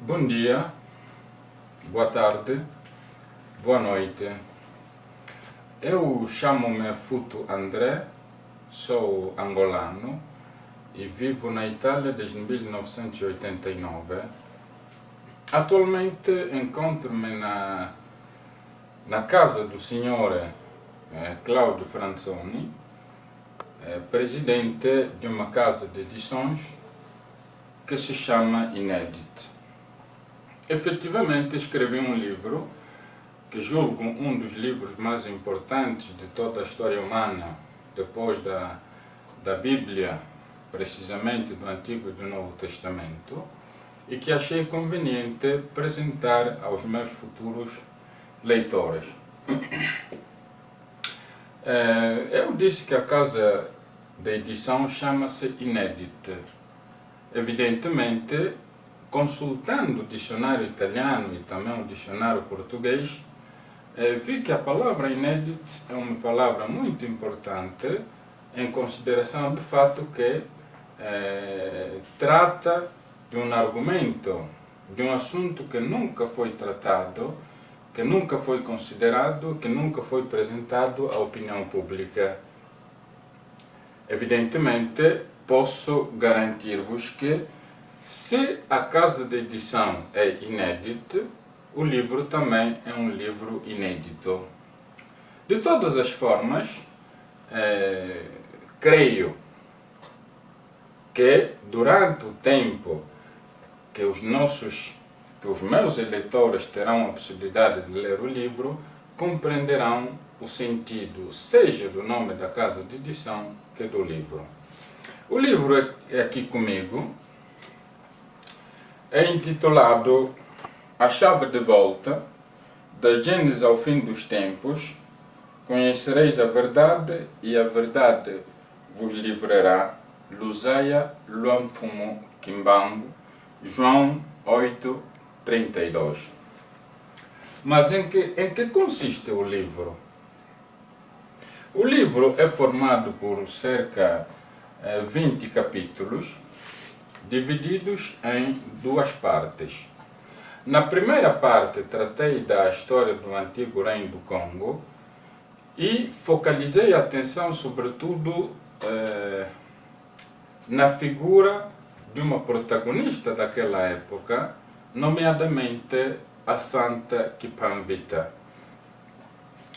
Bom dia, boa tarde, boa noite. Eu chamo-me Futo André, sou angolano e vivo na Itália desde 1989. Atualmente encontro-me na casa do senhor Claudio Franzoni, presidente de uma casa de edições que se chama Inédit. Efetivamente escrevi um livro que julgo um dos livros mais importantes de toda a história humana, depois da Bíblia, precisamente do Antigo e do Novo Testamento, e que achei conveniente apresentar aos meus futuros leitores. Eu disse que a casa de edição chama-se Inédit. Evidentemente, consultando o dicionário italiano e também o dicionário português, vi que a palavra inédit é uma palavra muito importante em consideração do fato que trata de um argumento, de um assunto que nunca foi tratado, que nunca foi considerado, que nunca foi apresentado à opinião pública. Evidentemente, posso garantir-vos que se a casa de edição é inédita, o livro também é um livro inédito. De todas as formas, creio que durante o tempo que os meus eleitores terão a possibilidade de ler o livro, compreenderão o sentido, seja do nome da casa de edição que do livro. O livro é aqui comigo. É intitulado A Chave de Volta, da Gênesis ao Fim dos Tempos. Conhecereis a verdade e a verdade vos livrará. Lusaia Luamfumo Kimbangu, João 8:32. Mas em que consiste o livro? O livro é formado por cerca de 20 capítulos, divididos em duas partes. Na primeira parte, tratei da história do antigo reino do Congo e focalizei a atenção, sobretudo, na figura de uma protagonista daquela época, nomeadamente a Santa Kipambita.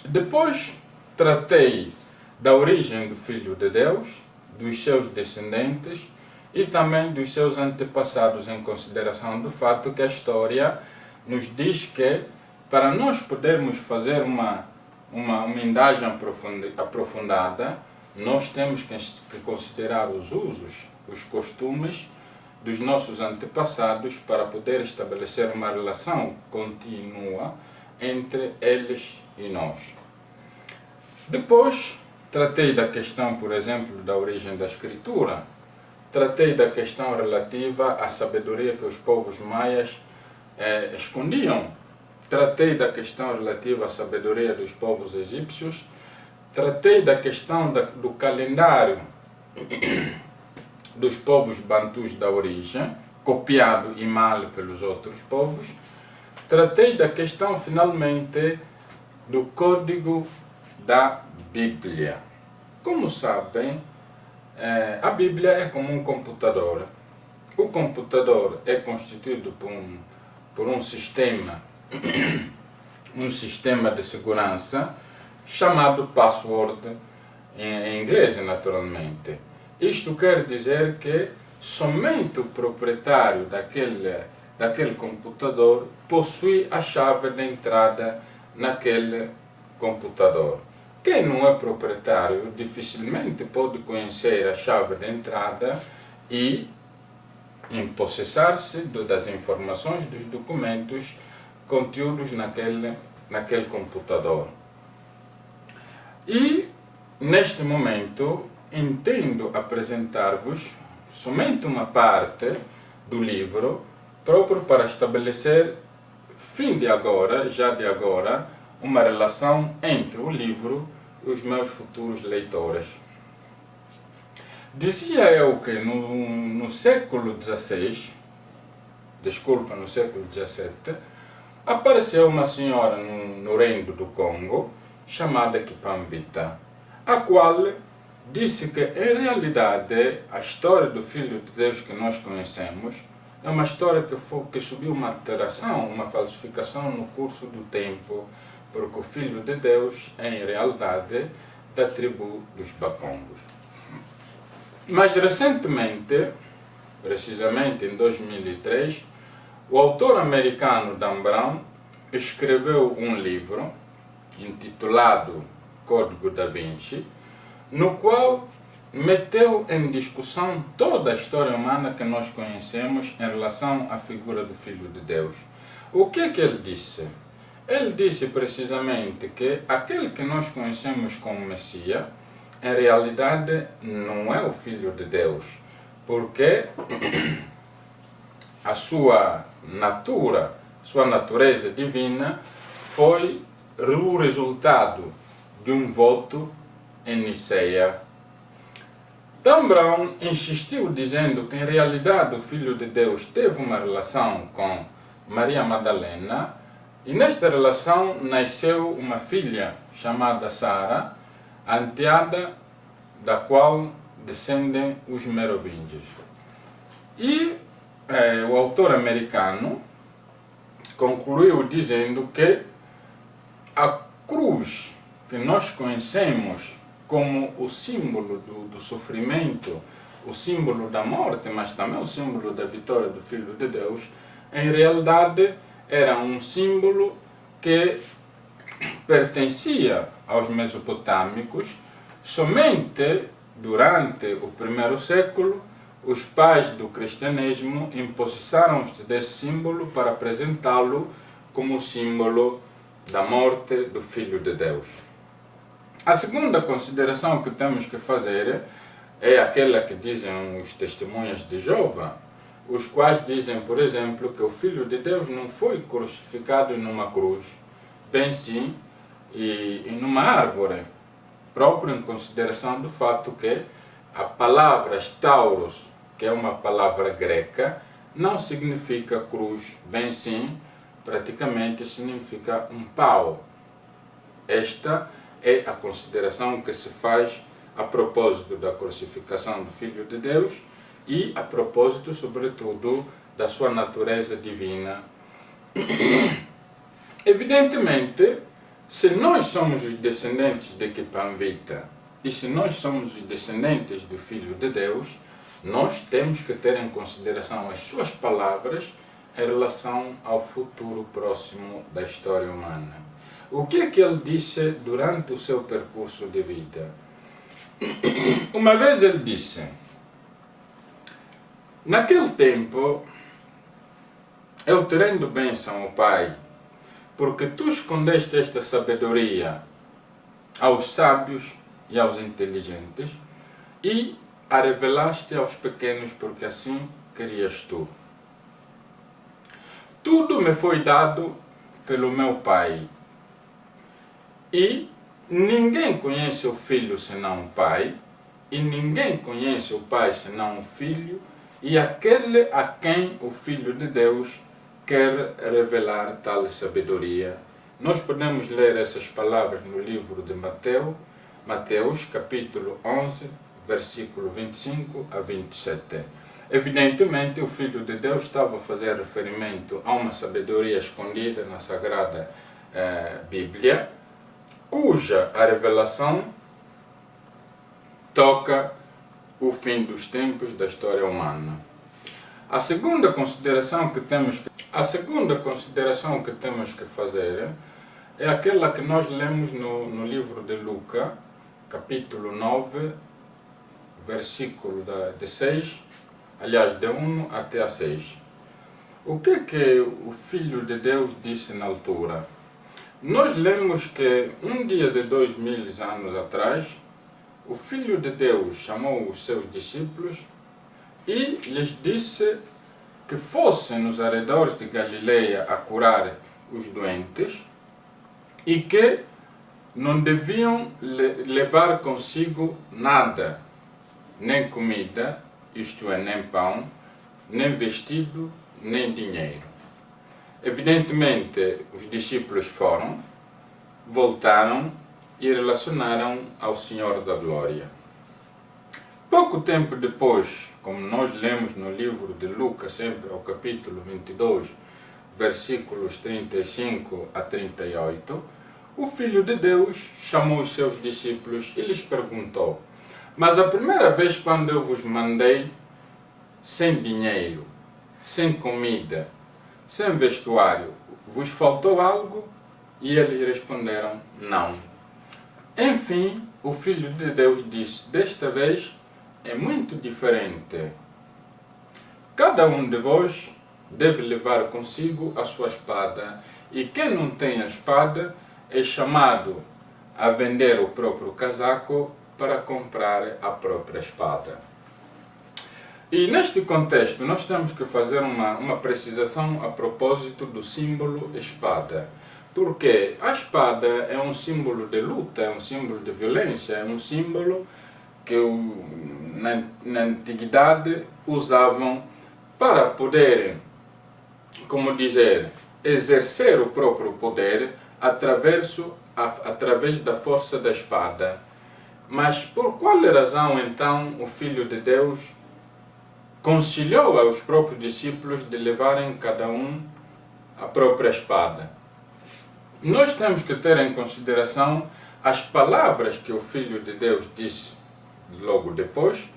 Depois, tratei da origem do Filho de Deus, dos seus descendentes e também dos seus antepassados, em consideração do fato que a história nos diz que, para nós podermos fazer uma indagem aprofundada, nós temos que considerar os usos, os costumes dos nossos antepassados para poder estabelecer uma relação contínua entre eles e nós. Depois, tratei da questão, por exemplo, da origem da escritura. Tratei da questão relativa à sabedoria que os povos maias escondiam. Tratei da questão relativa à sabedoria dos povos egípcios. Tratei da questão do calendário dos povos bantus da origem, copiado e mal pelos outros povos. Tratei da questão, finalmente, do código da Bíblia. Como sabem, a Bíblia é como um computador. O computador é constituído por um sistema de segurança chamado password, em inglês, naturalmente. Isto quer dizer que somente o proprietário daquele computador possui a chave de entrada naquele computador. Quem não é proprietário dificilmente pode conhecer a chave de entrada e empossessar-se das informações, dos documentos contidos naquele computador. E, neste momento, entendo apresentar-vos somente uma parte do livro, próprio para estabelecer, já de agora, uma relação entre o livro e os meus futuros leitores. Dizia eu que no século XVI, desculpa, no século XVII, apareceu uma senhora no reino do Congo, chamada Kipamvita, a qual disse que, em realidade, a história do Filho de Deus que nós conhecemos é uma história que subiu uma alteração, uma falsificação no curso do tempo, porque o Filho de Deus é, em realidade, da tribo dos Bakongos. Mas, recentemente, precisamente em 2003, o autor americano Dan Brown escreveu um livro intitulado Código da Vinci, no qual meteu em discussão toda a história humana que nós conhecemos em relação à figura do Filho de Deus. O que é que ele disse? Ele disse precisamente que aquele que nós conhecemos como Messias, em realidade não é o Filho de Deus, porque a sua natureza divina foi o resultado de um voto em Niceia. Dan Brown insistiu dizendo que, em realidade, o Filho de Deus teve uma relação com Maria Madalena, e nesta relação nasceu uma filha chamada Sara, a enteada da qual descendem os merovingios. E o autor americano concluiu dizendo que a cruz que nós conhecemos como o símbolo do sofrimento, o símbolo da morte, mas também o símbolo da vitória do Filho de Deus, em realidade era um símbolo que pertencia aos mesopotâmicos. Somente durante o primeiro século, os pais do cristianismo empossessaram-se desse símbolo para apresentá-lo como símbolo da morte do Filho de Deus. A segunda consideração que temos que fazer é aquela que dizem os testemunhas de Jeová, os quais dizem, por exemplo, que o Filho de Deus não foi crucificado numa cruz, bem sim, e numa árvore, próprio em consideração do fato que a palavra stauros, que é uma palavra greca, não significa cruz, bem sim, praticamente significa um pau. Esta é a consideração que se faz a propósito da crucificação do Filho de Deus e a propósito, sobretudo, da sua natureza divina. Evidentemente, se nós somos os descendentes de Kipamvita e se nós somos os descendentes do Filho de Deus, nós temos que ter em consideração as suas palavras em relação ao futuro próximo da história humana. O que é que ele disse durante o seu percurso de vida? Uma vez ele disse: naquele tempo, eu te rendo bênção, ó Pai, porque tu escondeste esta sabedoria aos sábios e aos inteligentes e a revelaste aos pequenos, porque assim querias tu. Tudo me foi dado pelo meu Pai, e ninguém conhece o Filho senão o Pai, e ninguém conhece o Pai senão o Filho, e aquele a quem o Filho de Deus quer revelar tal sabedoria. Nós podemos ler essas palavras no livro de Mateus, capítulo 11, versículo 25 a 27. Evidentemente, o Filho de Deus estava a fazer referimento a uma sabedoria escondida na Sagrada Bíblia, cuja a revelação toca o fim dos tempos da história humana. A segunda consideração que temos que fazer é aquela que nós lemos no livro de Lucas, capítulo 9, versículo de 6, aliás, de 1 até a 6. O que o Filho de Deus disse na altura? Nós lemos que um dia de 2000 anos atrás, o Filho de Deus chamou os seus discípulos e lhes disse que fossem nos arredores de Galileia a curar os doentes e que não deviam levar consigo nada, nem comida, isto é, nem pão, nem vestido nem dinheiro. Evidentemente, os discípulos foram, voltaram e relacionaram ao Senhor da Glória. Pouco tempo depois, como nós lemos no livro de Lucas, sempre ao capítulo 22, versículos 35 a 38, o Filho de Deus chamou os seus discípulos e lhes perguntou: mas a primeira vez quando eu vos mandei sem dinheiro, sem comida, sem vestuário, vos faltou algo? E eles responderam: não. Enfim, o Filho de Deus disse: desta vez é muito diferente. Cada um de vós deve levar consigo a sua espada, e quem não tem a espada é chamado a vender o próprio casaco para comprar a própria espada. E neste contexto nós temos que fazer uma precisação a propósito do símbolo espada. Porque a espada é um símbolo de luta, é um símbolo de violência, é um símbolo que na antiguidade usavam para poderem, como dizer, exercer o próprio poder através da força da espada. Mas por qual razão então o Filho de Deus conciliou aos próprios discípulos de levarem cada um a própria espada? Nós temos que ter em consideração as palavras que o Filho de Deus disse logo depois,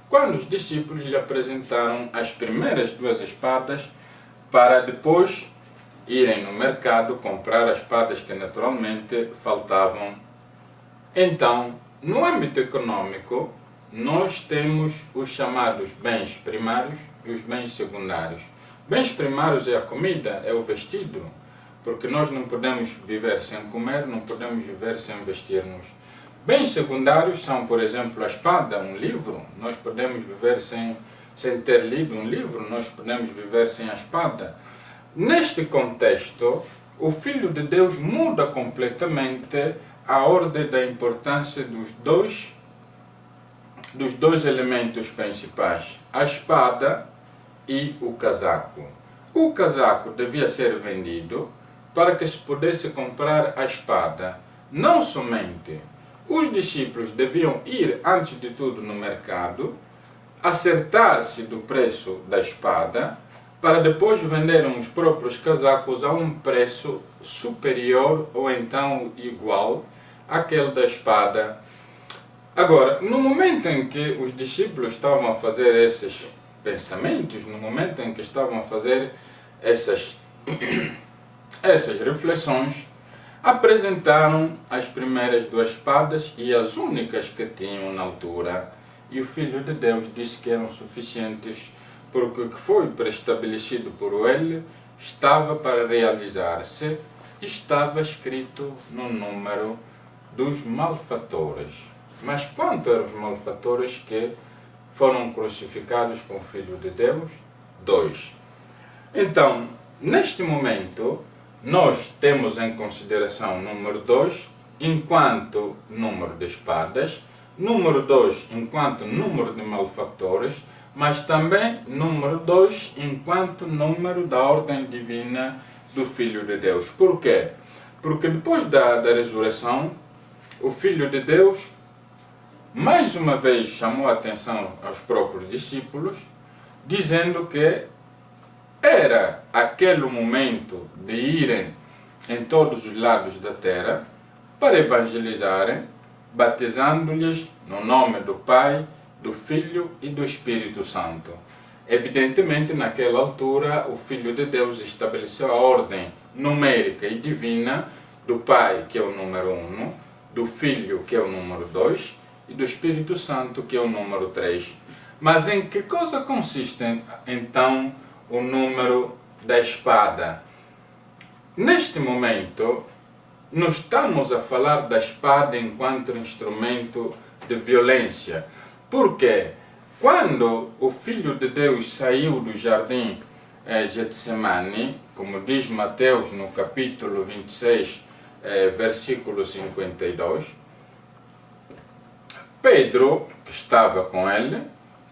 quando os discípulos lhe apresentaram as primeiras duas espadas para depois irem no mercado comprar as espadas que naturalmente faltavam. Então, no âmbito econômico, nós temos os chamados bens primários e os bens secundários. Bens primários é a comida, é o vestido, porque nós não podemos viver sem comer, não podemos viver sem vestir-nos. Bens secundários são, por exemplo, a espada, um livro. Nós podemos viver sem ter lido um livro, nós podemos viver sem a espada. Neste contexto, o Filho de Deus muda completamente a ordem da importância dos dois elementos principais, a espada e o casaco. O casaco devia ser vendido para que se pudesse comprar a espada. Não somente os discípulos deviam ir antes de tudo no mercado, acertar-se do preço da espada, para depois venderem os próprios casacos a um preço superior ou então igual àquele da espada. Agora, no momento em que os discípulos estavam a fazer esses pensamentos, no momento em que estavam a fazer essas reflexões, apresentaram as primeiras duas espadas e as únicas que tinham na altura, e o Filho de Deus disse que eram suficientes, porque o que foi preestabelecido por ele estava para realizar-se, estava escrito no número dos malfatores. Mas quanto eram os malfatores que foram crucificados com o Filho de Deus? 2. Então, neste momento, nós temos em consideração número 2 enquanto número de espadas, número 2 enquanto número de malfatores, mas também número 2 enquanto número da ordem divina do Filho de Deus. Por quê? Porque depois da ressurreição, o Filho de Deus mais uma vez chamou a atenção aos próprios discípulos, dizendo que era aquele o momento de irem em todos os lados da terra para evangelizarem, batizando-lhes no nome do Pai, do Filho e do Espírito Santo. Evidentemente, naquela altura, o Filho de Deus estabeleceu a ordem numérica e divina do Pai, que é o número 1, do Filho, que é o número 2, e do Espírito Santo, que é o número 3. Mas em que coisa consiste, então, o número da espada? Neste momento, não estamos a falar da espada enquanto instrumento de violência. Porque quando o Filho de Deus saiu do jardim Getsemane, como diz Mateus no capítulo 26, versículo 52, Pedro, que estava com ele,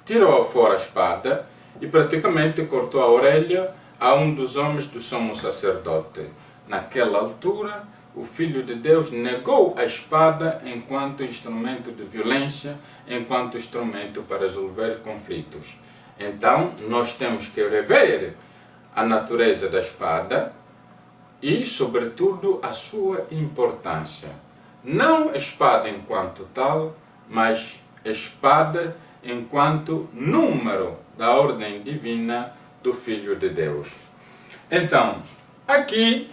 tirou fora a espada e praticamente cortou a orelha a um dos homens do sumo sacerdote. Naquela altura, o Filho de Deus negou a espada enquanto instrumento de violência, enquanto instrumento para resolver conflitos. Então, nós temos que rever a natureza da espada e, sobretudo, a sua importância. Não a espada enquanto tal, mas a espada enquanto número da ordem divina do Filho de Deus. Então, aqui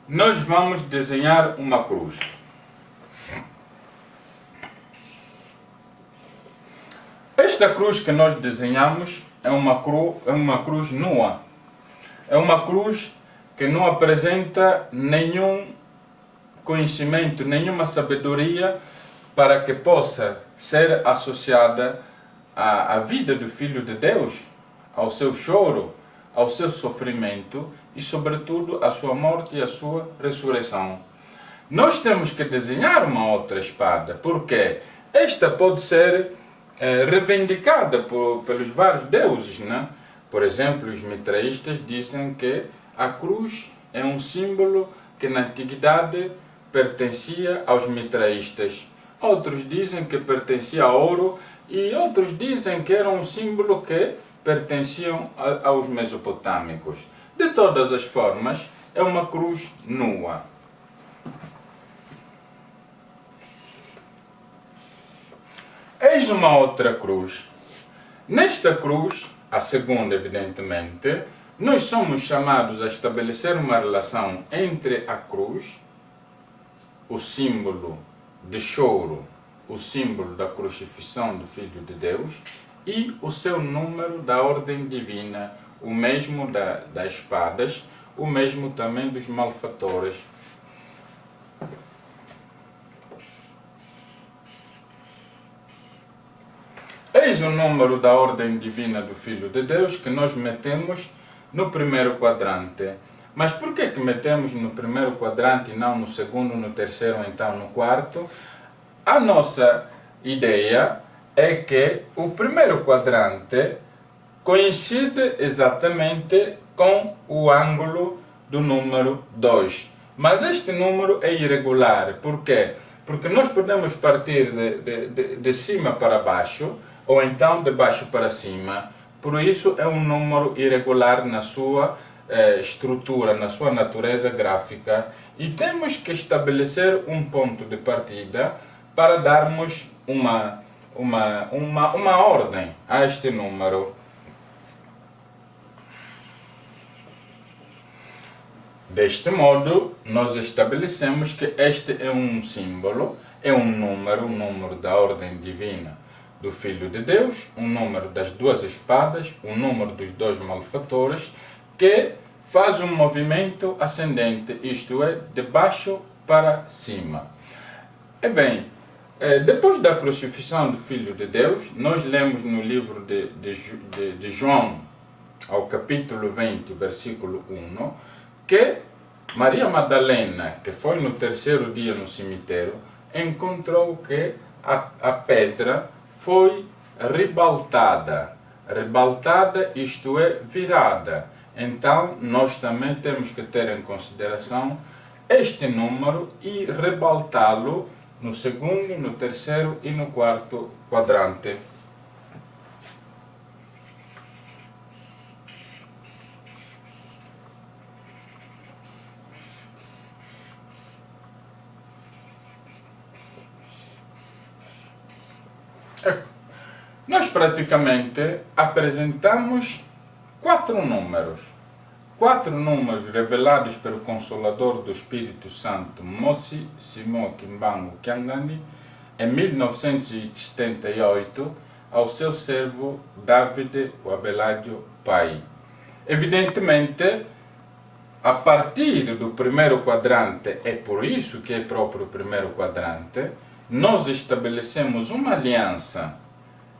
nós vamos desenhar uma cruz. Esta cruz que nós desenhamos é uma cruz nua. É uma cruz que não apresenta nenhum conhecimento, nenhuma sabedoria para que possa ser associada à vida do Filho de Deus, ao seu choro, ao seu sofrimento e, sobretudo, à sua morte e à sua ressurreição. Nós temos que desenhar uma outra espada, porque esta pode ser reivindicada pelos vários deuses, né? Por exemplo, os mitraístas dizem que a cruz é um símbolo que na antiguidade pertencia aos mitraístas. Outros dizem que pertencia ao ouro e outros dizem que era um símbolo que pertenciam aos mesopotâmicos. De todas as formas, é uma cruz nua. Eis uma outra cruz. Nesta cruz, a segunda evidentemente, nós somos chamados a estabelecer uma relação entre a cruz, o símbolo de choro, o símbolo da crucifixão do Filho de Deus, e o seu número da ordem divina, o mesmo das espadas, o mesmo também dos malfatores. Eis o número da ordem divina do Filho de Deus que nós metemos no primeiro quadrante. Mas por que metemos no primeiro quadrante e não no segundo, no terceiro ou então no quarto? A nossa ideia é que o primeiro quadrante coincide exatamente com o ângulo do número 2. Mas este número é irregular. Por quê? Porque nós podemos partir de cima para baixo, ou então de baixo para cima. Por isso é um número irregular na sua estrutura, na sua natureza gráfica. E temos que estabelecer um ponto de partida para darmos uma ordem a este número. Deste modo, nós estabelecemos que este é um símbolo, é um número da ordem divina do Filho de Deus, um número das duas espadas, um número dos dois malfatores, que faz um movimento ascendente, isto é, de baixo para cima. E bem, depois da crucifixão do Filho de Deus, nós lemos no livro de João, ao capítulo 20, versículo 1, que Maria Madalena, que foi no terceiro dia no cemitério, encontrou que a pedra foi ribaltada. Ribaltada, isto é, virada. Então, nós também temos que ter em consideração este número e ribaltá-lo no segundo, no terceiro e no quarto quadrante. Nós praticamente apresentamos quatro números revelados pelo Consolador do Espírito Santo, Mosi Simon Kimbangu Kiangani, em 1978, ao seu servo David Abelardo Pai. Evidentemente, a partir do primeiro quadrante, é por isso que é próprio o primeiro quadrante, nós estabelecemos uma aliança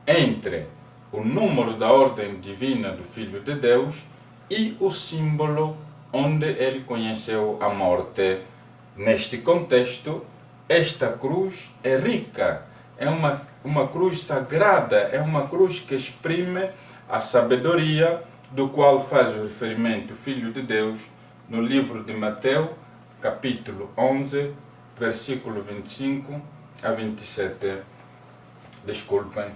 entre o número da ordem divina do Filho de Deus e o símbolo onde ele conheceu a morte. Neste contexto, esta cruz é rica, é uma cruz sagrada, é uma cruz que exprime a sabedoria, do qual faz o referimento o Filho de Deus no livro de Mateus, capítulo 11, versículo 25 a 27. Desculpem.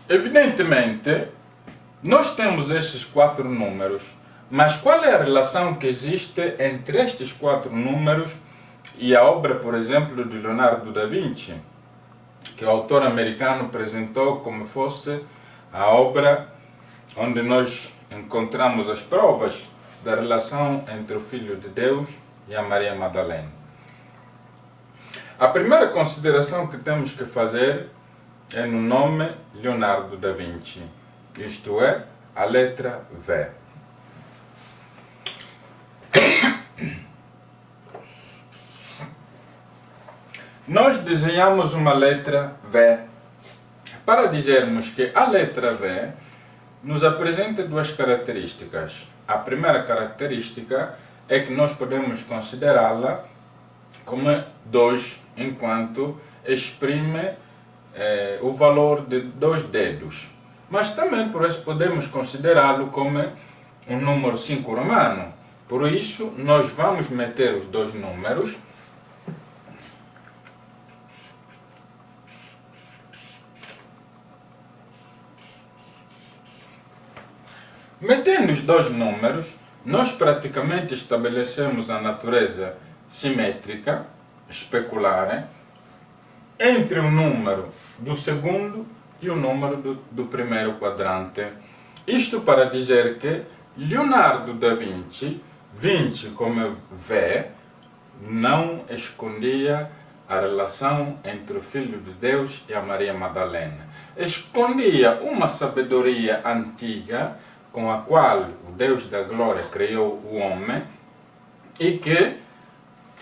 Evidentemente, nós temos estes 4 números, mas qual é a relação que existe entre estes 4 números e a obra, por exemplo, de Leonardo da Vinci, que o autor americano apresentou como fosse a obra onde nós encontramos as provas da relação entre o Filho de Deus e a Maria Madalena? A primeira consideração que temos que fazer é no nome Leonardo da Vinci, isto é, a letra V. Nós desenhamos uma letra V para dizermos que a letra V nos apresenta 2 características. A primeira característica é que nós podemos considerá-la como 2, enquanto exprime o valor de 2 dedos. Mas também por isso podemos considerá-lo como um número 5 romano. Por isso, nós vamos meter os 2 números metendo os 2 números, nós praticamente estabelecemos a natureza simétrica, especular, entre o número do segundo e o número do primeiro quadrante. Isto para dizer que Leonardo da Vinci, 20 como V, não escondia a relação entre o Filho de Deus e a Maria Madalena. Escondia uma sabedoria antiga com a qual o Deus da Glória criou o homem e que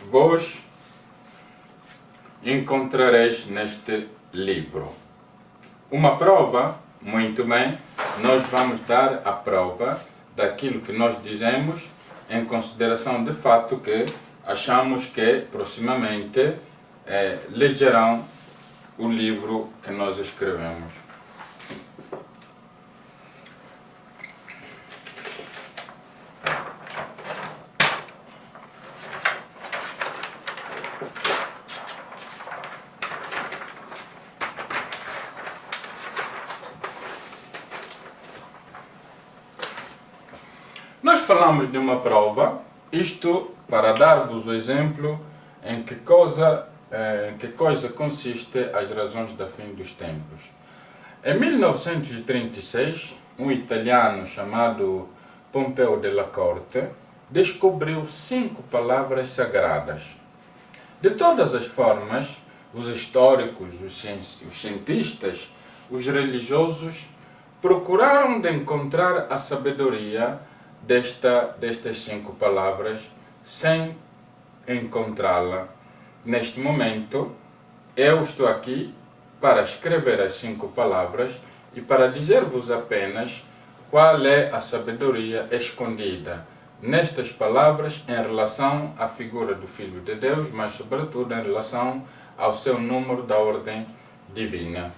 vos encontrareis neste livro. Uma prova, muito bem, nós vamos dar a prova daquilo que nós dizemos em consideração de fato que achamos que proximamente legerão o livro que nós escrevemos. Nós falamos de uma prova, isto para dar-vos o exemplo em que coisa consiste as razões da fim dos tempos. Em 1936, um italiano chamado Pompeu della Corte descobriu 5 palavras sagradas. De todas as formas, os históricos, os cientistas, os religiosos procuraram de encontrar a sabedoria destas 5 palavras sem encontrá-la. Neste momento, eu estou aqui para escrever as 5 palavras e para dizer-vos apenas qual é a sabedoria escondida nestas palavras em relação à figura do Filho de Deus, mas sobretudo em relação ao seu número da ordem divina.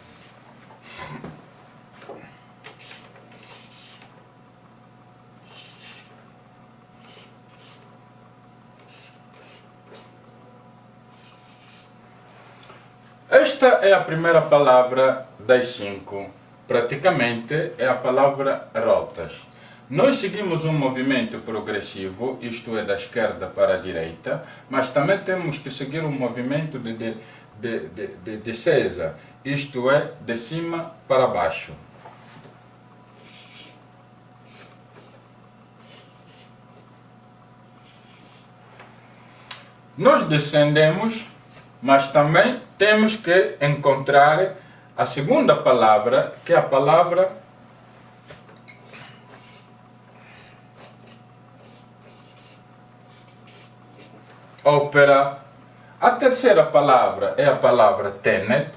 Esta é a primeira palavra das 5. Praticamente é a palavra rotas. Nós seguimos um movimento progressivo, isto é, da esquerda para a direita, mas também temos que seguir um movimento de descesa, isto é, de cima para baixo. Nós descendemos, mas também temos que encontrar a segunda palavra, que é a palavra ópera. A terceira palavra é a palavra tenet.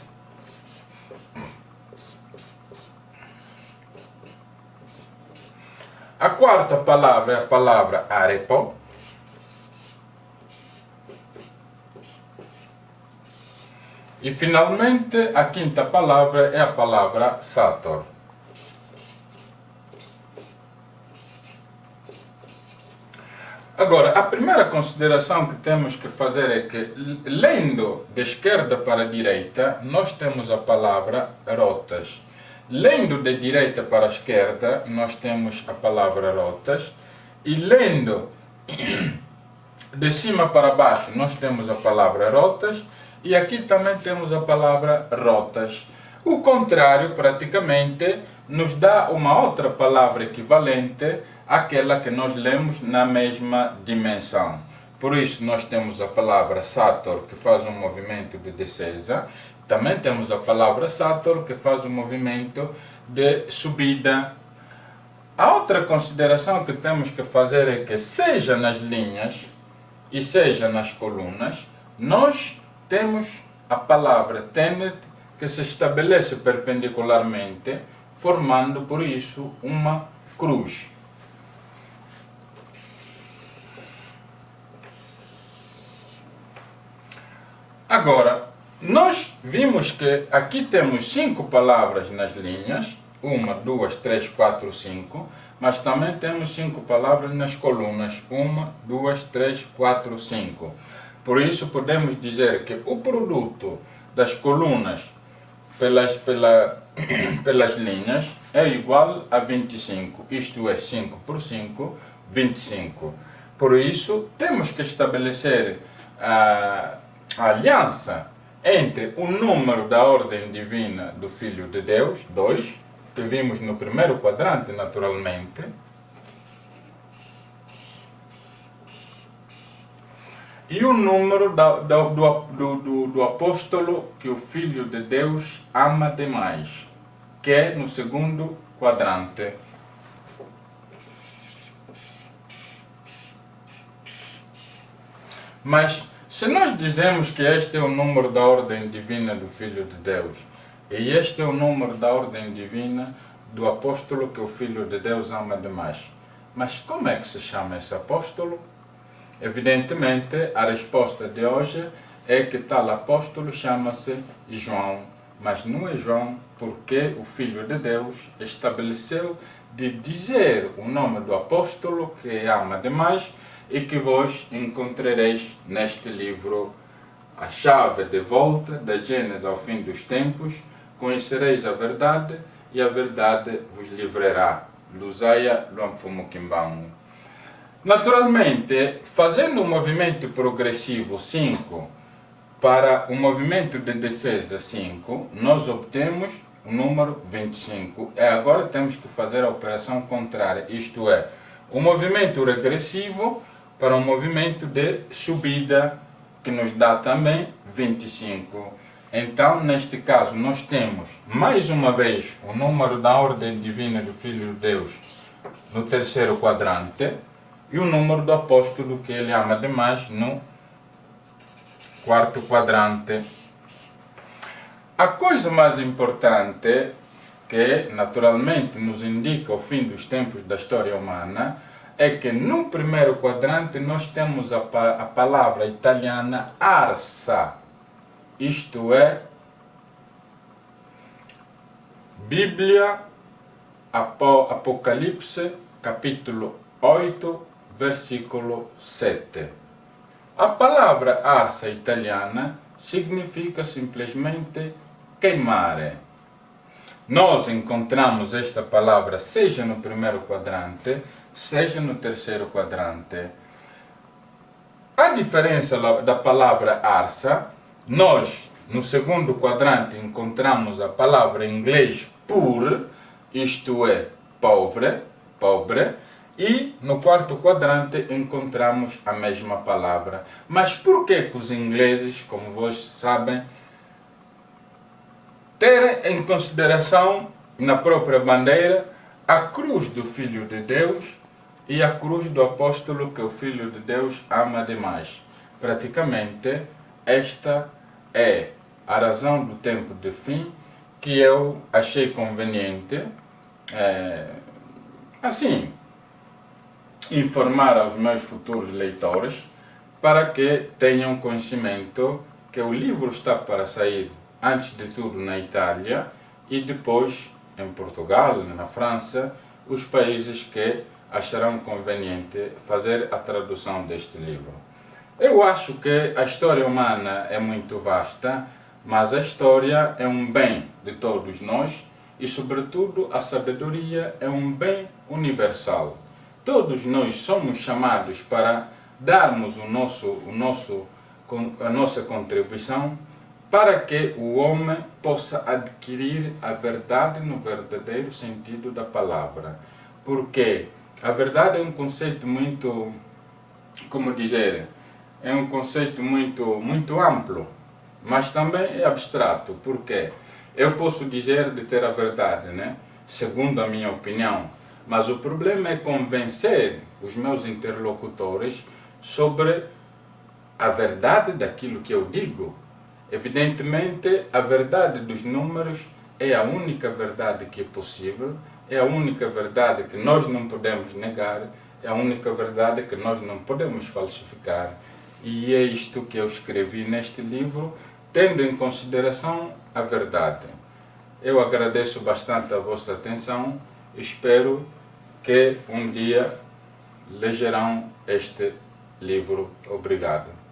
A quarta palavra é a palavra arepo. E finalmente a quinta palavra é a palavra Sator. Agora, a primeira consideração que temos que fazer é que, lendo de esquerda para a direita, nós temos a palavra rotas. Lendo de direita para a esquerda, nós temos a palavra rotas. E lendo de cima para baixo, nós temos a palavra rotas. E aqui também temos a palavra rotas. O contrário, praticamente, nos dá uma outra palavra equivalente àquela que nós lemos na mesma dimensão. Por isso, nós temos a palavra Sator, que faz um movimento de descesa. Também temos a palavra Sator, que faz um movimento de subida. A outra consideração que temos que fazer é que, seja nas linhas e seja nas colunas, nós temos a palavra Tenet, que se estabelece perpendicularmente, formando, por isso, uma cruz. Agora, nós vimos que aqui temos 5 palavras nas linhas, 1, 2, 3, 4, 5, mas também temos 5 palavras nas colunas, 1, 2, 3, 4, 5. Por isso podemos dizer que o produto das colunas pelas linhas é igual a 25, isto é, 5 por 5, 25. Por isso temos que estabelecer a aliança entre o número da ordem divina do Filho de Deus, 2, que vimos no primeiro quadrante naturalmente, e o número do apóstolo que o Filho de Deus ama demais, que é no segundo quadrante. Mas se nós dizemos que este é o número da ordem divina do Filho de Deus, e este é o número da ordem divina do apóstolo que o Filho de Deus ama demais, mas como é que se chama esse apóstolo? Evidentemente, a resposta de hoje é que tal apóstolo chama-se João, mas não é João porque o Filho de Deus estabeleceu de dizer o nome do apóstolo que ama demais e que vós encontrareis neste livro, A Chave de Volta, da Gênesis ao Fim dos Tempos. Conhecereis a verdade e a verdade vos livrará. Lusaia Luamfumukimbang. Naturalmente, fazendo um movimento progressivo 5 para o movimento de descesa 5, nós obtemos o número 25. E agora temos que fazer a operação contrária, isto é, o movimento regressivo para um movimento de subida, que nos dá também 25. Então, neste caso, nós temos, mais uma vez, o número da ordem divina do Filho de Deus no terceiro quadrante, e o número do apóstolo que ele ama demais no quarto quadrante. A coisa mais importante, que naturalmente nos indica o fim dos tempos da história humana, é que no primeiro quadrante nós temos a palavra italiana arsa, isto é, Bíblia, Apocalipse, capítulo 8, versículo 7. A palavra arsa italiana significa simplesmente queimare. Nós encontramos esta palavra seja no primeiro quadrante, seja no terceiro quadrante. A diferença da palavra arsa, nós no segundo quadrante encontramos a palavra em inglês poor, isto é, pobre, e no quarto quadrante encontramos a mesma palavra. Mas por que os ingleses, como vocês sabem, terem em consideração na própria bandeira a cruz do Filho de Deus e a cruz do apóstolo que o Filho de Deus ama demais? Praticamente, esta é a razão do tempo de fim que eu achei conveniente, assim, informar aos meus futuros leitores para que tenham conhecimento que o livro está para sair, antes de tudo, na Itália e depois em Portugal, na França, os países que acharão conveniente fazer a tradução deste livro. Eu acho que a história humana é muito vasta, mas a história é um bem de todos nós e, sobretudo, a sabedoria é um bem universal. Todos nós somos chamados para darmos a nossa contribuição para que o homem possa adquirir a verdade no verdadeiro sentido da palavra. Porque a verdade é um conceito muito, como dizer, é um conceito muito amplo, mas também é abstrato. Porque eu posso dizer de ter a verdade, né? Segundo a minha opinião, mas o problema é convencer os meus interlocutores sobre a verdade daquilo que eu digo. Evidentemente, a verdade dos números é a única verdade que é possível, é a única verdade que nós não podemos negar, é a única verdade que nós não podemos falsificar. E é isto que eu escrevi neste livro, tendo em consideração a verdade. Eu agradeço bastante a vossa atenção, espero que um dia legerão este livro. Obrigado.